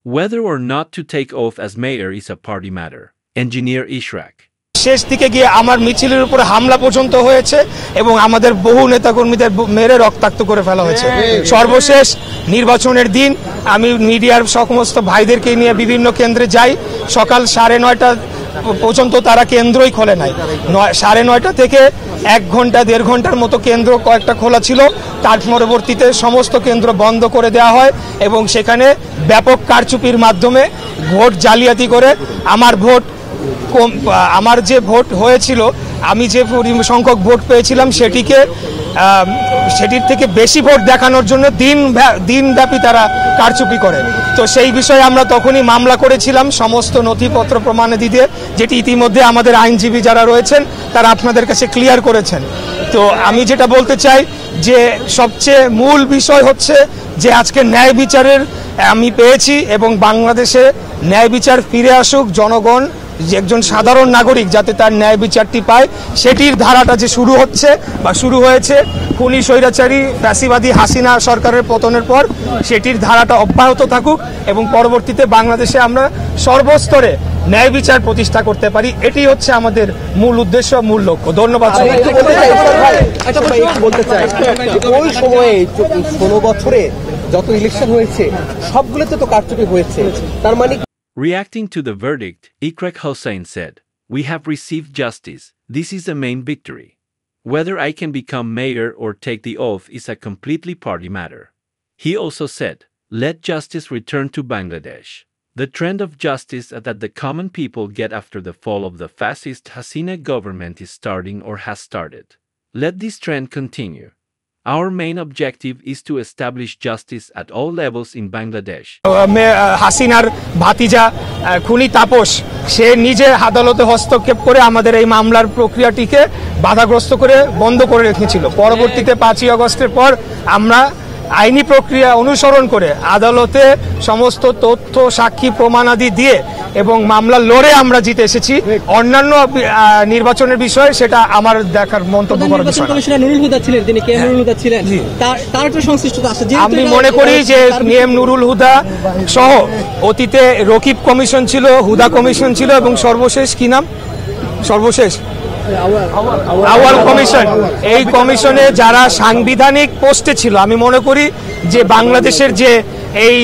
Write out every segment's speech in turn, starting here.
Whether or not to take off as mayor is a party matter. Engineer Ishraq. শেষ দিকে গিয়ে আমার মিছিলের উপরে হামলা পর্যন্ত হয়েছে এবং আমাদের বহু নেতাকর্মীদের মেরে রক্তাক্ত করে ফেলা হয়েছে। সর্বশেষ নির্বাচনের দিন আমি মিডিয়ার সমস্ত ভাইদেরকে নিয়ে বিভিন্ন কেন্দ্রে যাই। সকাল 9:30 পর্যন্ত তারা কেন্দ্রই খোলে নাই। 9:30 থেকে 1 ঘন্টা 1.5 ঘন্টার মতো কেন্দ্র কয়েকটা খোলা ছিল। তার পরবর্তীতে সমস্ত কেন্দ্র বন্ধ করে দেওয়া হয় এবং সেখানে ব্যাপক কারচুপির মাধ্যমে ভোট জালিয়াতি করে আমার যে ভোট হয়েছিল, আমি যে সংখ্যক ভোট পেয়েছিলাম সেটির থেকে বেশি ভোট দেখানোর জন্য দিনব্যাপী তারা কারচুপি করে। তো সেই বিষয়ে আমরা তখনই মামলা করেছিলাম সমস্ত নথিপত্র প্রমাণাদি দিয়ে, যেটি ইতিমধ্যে আমাদের আইনজীবী যারা রয়েছেন তারা আপনাদের কাছে ক্লিয়ার করেছেন। তো আমি যেটা বলতে চাই যে সবচেয়ে মূল বিষয় হচ্ছে যে আজকে ন্যায় বিচারের আমি পেয়েছি এবং বাংলাদেশে ন্যায় বিচার ফিরে আসুক, জনগণ যে একজন সাধারণ নাগরিক যাতে তার ন্যায় বিচারটি পায়, সেটির ধারাটা যে শুরু হয়েছে খুনি স্বৈরাচারী ফ্যাসিবাদী হাসিনা সরকারের পতনের পর, সেটির ধারাটা অব্যাহত থাকুক এবং পরবর্তীতে বাংলাদেশে আমরা সর্বস্তরে ন্যায় বিচার প্রতিষ্ঠা করতে পারি। এটি হচ্ছে আমাদের মূল উদ্দেশ্য, মূল লক্ষ্য। ধন্যবাদ। বলতে চাই ওই সময়ে 16 বছরে যত ইলেকশন হয়েছে সবগুলোতে তো কারচুপি হয়েছে, তার মানে Reacting to the verdict, Ishraq Hossain said, "We have received justice. This is the main victory. Whether I can become mayor or take the oath is a completely party matter." He also said, "Let justice return to Bangladesh. The trend of justice that the common people get after the fall of the fascist Hasina government is starting or has started. Let this trend continue. Our main objective is to establish justice at all levels in Bangladesh." হাসিনার ভাতিজা খুনি তাপস সে নিজে আদালতে হস্তক্ষেপ করে আমাদের এই মামলার প্রক্রিয়াটিকে বাধাগ্রস্ত করে বন্ধ করে রেখেছিল। পরবর্তীতে 5ই আগস্টের পর আমরা আইনি প্রক্রিয়া অনুসরণ করে আদালতে সমস্ত তথ্য সাক্ষী প্রমাণাদি দিয়ে এবং মামলা লড়ে আমরা জিতে এসেছি। অন্যান্য নির্বাচনের বিষয় সেটা আমার দেখার মন্তব্য করার বিষয় না। আমি মনে করি যে নিএম নুরুল হুদা সহ অতীতে রকিব কমিশন ছিল, হুদা কমিশন ছিল এবং সর্বশেষ কি নাম আউয়াল কমিশন, এই কমিশনে যারা সাংবিধানিক পোস্টে ছিল, আমি মনে করি যে বাংলাদেশের যে এই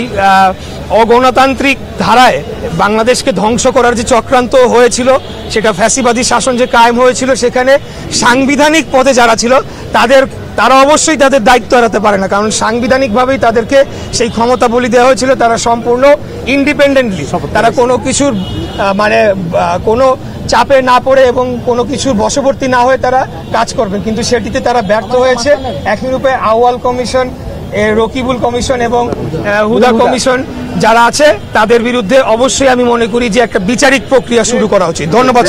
অগণতান্ত্রিক ধারায় বাংলাদেশকে ধ্বংস করার যে চক্রান্ত হয়েছিল, সেটা ফ্যাসিবাদী শাসন যে কায়েম হয়েছিল, সেখানে সাংবিধানিক পদে যারা ছিল তারা অবশ্যই তাদের দায়িত্ব এড়াতে পারে না, কারণ সাংবিধানিকভাবেই তাদেরকে সেই ক্ষমতা বলি দেওয়া হয়েছিল। তারা সম্পূর্ণ ইন্ডিপেন্ডেন্টলি, তারা কোনো কিছুর কোনো চাপে না পড়ে এবং কোনো কিছুর বশবর্তী না হয়ে তারা কাজ করবেন, কিন্তু সেটিতে তারা ব্যর্থ হয়েছে। একই রূপে আউয়াল কমিশন, রকিবুল কমিশন এবং হুদা কমিশন যারা আছে তাদের বিরুদ্ধে অবশ্যই আমি মনে করি যে একটা বিচারিক প্রক্রিয়া শুরু করা উচিত। ধন্যবাদ।